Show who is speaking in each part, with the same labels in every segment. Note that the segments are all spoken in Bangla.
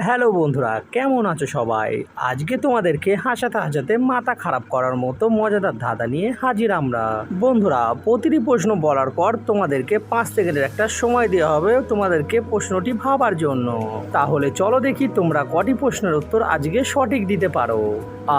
Speaker 1: হ্যালো বন্ধুরা, কেমন আছো সবাই? আজকে তোমাদেরকে হাসাতে হাসাতে মাথা খারাপ করার মতো মজাদার ধাঁধা নিয়ে হাজির আমরা। বন্ধুরা, প্রতিটি প্রশ্ন বলার পর তোমাদেরকে 5 সেকেন্ডের একটা সময় দেওয়া হবে তোমাদেরকে প্রশ্নটি ভাবার জন্য। তাহলে চলো দেখি তোমরা কটি প্রশ্নের উত্তর আজকে সঠিক দিতে পারো।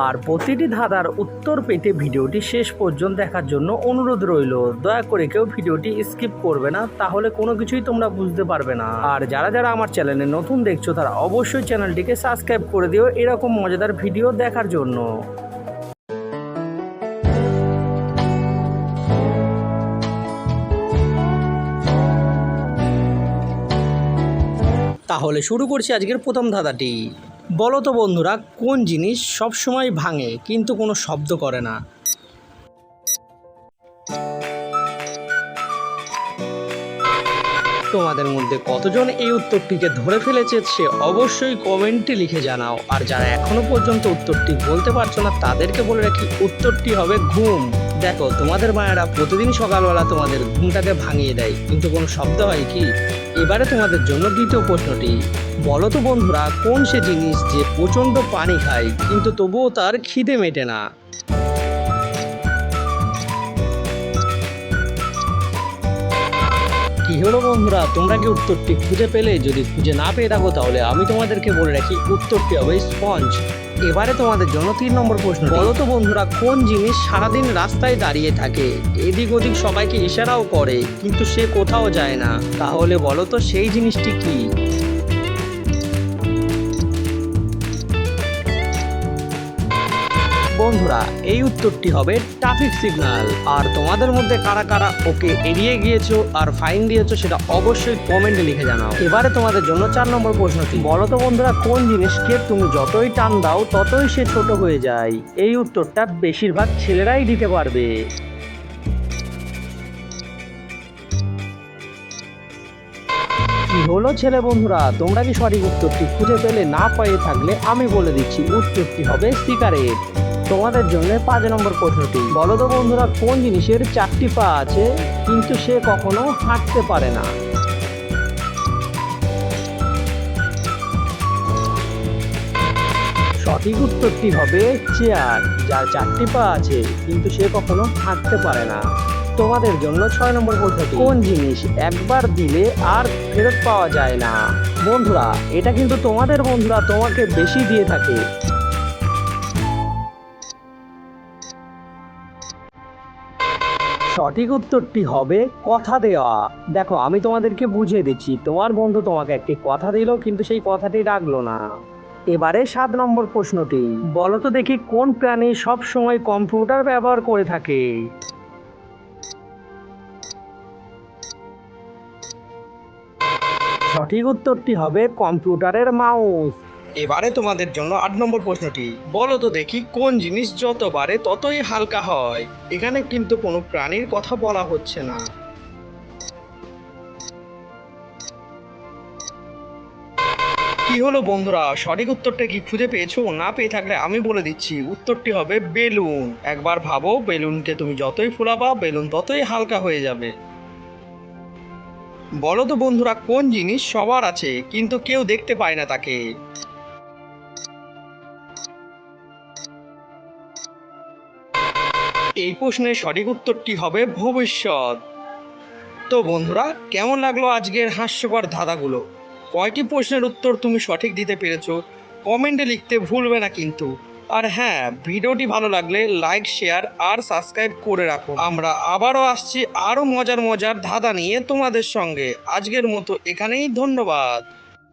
Speaker 1: আর প্রতিটি ধাঁধার উত্তর পেতে ভিডিওটি শেষ পর্যন্ত দেখার জন্য অনুরোধ রইল। দয়া করে কেউ ভিডিওটি স্কিপ করবে না, তাহলে কোনো কিছুই তোমরা বুঝতে পারবে না। আর যারা যারা আমার চ্যানেলে নতুন দেখছো তারা অবশ্যই চ্যানেলটিকে সাবস্ক্রাইব করে দিও এরকম মজাদার ভিডিও দেখার জন্য। তাহলে শুরু করছি আজকের প্রথম ধাঁধাটি। বলো তো বন্ধুরা, কোন জিনিস সবসময় ভাঙে কিন্তু কোনো শব্দ করে না? তোমাদের মধ্যে কতজন এই উত্তরটিকে ধরে ফেলেছে সে অবশ্যই কমেন্টে লিখে জানাও। আর যারা এখনো পর্যন্ত উত্তরটি বলতে পারছো না তাদেরকে বলে রাখি, উত্তরটি হবে ঘুম। দেখো, তোমাদের মায়েরা প্রতিদিন সকালবেলা তোমাদের ঘুমটাকে ভাঙিয়ে দেয় কিন্তু কোনো শব্দ হয় কি? এবারে তোমাদের জন্য দ্বিতীয় প্রশ্নটি। বলো তো বন্ধুরা, কোন সে জিনিস যে প্রচণ্ড পানি খায় কিন্তু তবুও তার খিদে মেটে না? কি হলো বন্ধুরা, তোমরা কি উত্তরটি খুঁজে পেলে? যদি খুঁজে না পেয়ে থাকো তাহলে আমি তোমাদেরকে বলে রাখি, উত্তরটি হবে স্পঞ্জ। এবারে তোমাদের জন্য 3 নম্বর প্রশ্ন। বলো তো বন্ধুরা, কোন জিনিস সারাদিন রাস্তায় দাঁড়িয়ে থাকে, এদিক ওদিক সবাইকে ইশারাও করে কিন্তু সে কোথাও যায় না? তাহলে বলো তো সেই জিনিসটি কি? বন্ধুরা, এই উত্তরটি হবে ট্রাফিক সিগন্যাল। আর তোমাদের মধ্যে কারা কারা ওকে এড়িয়ে গিয়েছো আর ফাইন দিয়েছো সেটা অবশ্যই কমেন্টে লিখে জানাও। এবারে তোমাদের জন্য 4 নম্বর প্রশ্নটি। বলো তো বন্ধুরা, কোন জিনিসকে তুমি যতই টান দাও ততই সে ছোট হয়ে যায়? এই উত্তরটা বেশিরভাগ ছেলেরাই দিতে পারবে। কি হলো ছেলে বন্ধুরা, তোমরা কি সঠিক উত্তরটি খুঁজে পেলে? না পেয়ে থাকলে আমি বলে দিচ্ছি, উত্তরটি হবে সিগারেট। তোমাদের জন্য 5 নম্বর প্রশ্নটি। বলো তো বন্ধুরা, কোন জিনিসের 4টি পা আছে কিন্তু সে কখনো হাঁটতে পারে না? সঠিক উত্তরটি হবে চেয়ার, যার 4টি পা আছে কিন্তু সে কখনো হাঁটতে পারে না। তোমাদের জন্য 6 নম্বর প্রশ্নটি। কোন জিনিস একবার দিলে আর ফেরত পাওয়া যায় না? বন্ধুরা, এটা কিন্তু তোমাদের বন্ধুরা তোমাকে বেশি দিয়ে থাকে। সঠিক উত্তরটি হবে কথা দেওয়া। দেখো, আমি তোমাদেরকে বুঝিয়ে দিচ্ছি, তোমার বন্ধু তোমাকে একটি কথা দিল কিন্তু সেই কথাটি রাখলো না। এবারে 7 নম্বর প্রশ্নটি। বলো তো দেখি, কোন প্রাণী সব সময় কম্পিউটার ব্যবহার করে থাকে? সঠিক উত্তরটি হবে কম্পিউটারের মাউস। এবারে তোমাদের জন্য 8 নম্বর প্রশ্নটি। বলো তো দেখি, কোন জিনিস যত বাড়ে ততই হালকা হয়? এখানে কিন্তু কোনো প্রাণীর কথা বলা হচ্ছে না। কি হলো বন্ধুরা, সঠিক উত্তরটা কি খুঁজে পেয়েছো? না পেয়ে থাকলে আমি বলে দিচ্ছি, উত্তরটি হবে বেলুন। একবার ভাবো, বেলুনকে তুমি যতই ফুলাবা বেলুন ততই হালকা হয়ে যাবে। বলো তো বন্ধুরা, কোন জিনিস সবার আছে কিন্তু কেউ দেখতে পায় না তাকে? এই প্রশ্নের সঠিক উত্তরটি হবে ভবিষ্যৎ। তো বন্ধুরা, কেমন লাগলো আজকের হাস্যকর ধাঁধাগুলো? কয়টি প্রশ্নের উত্তর তুমি সঠিক দিতে পেরেছো কমেন্টে লিখতে ভুলবে না কিন্তু। আর হ্যাঁ, ভিডিওটি ভালো লাগলে লাইক, শেয়ার আর সাবস্ক্রাইব করে রাখো। আমরা আবারও আসছি আরও মজার মজার ধাঁধা নিয়ে তোমাদের সঙ্গে। আজকের মতো এখানেই, ধন্যবাদ।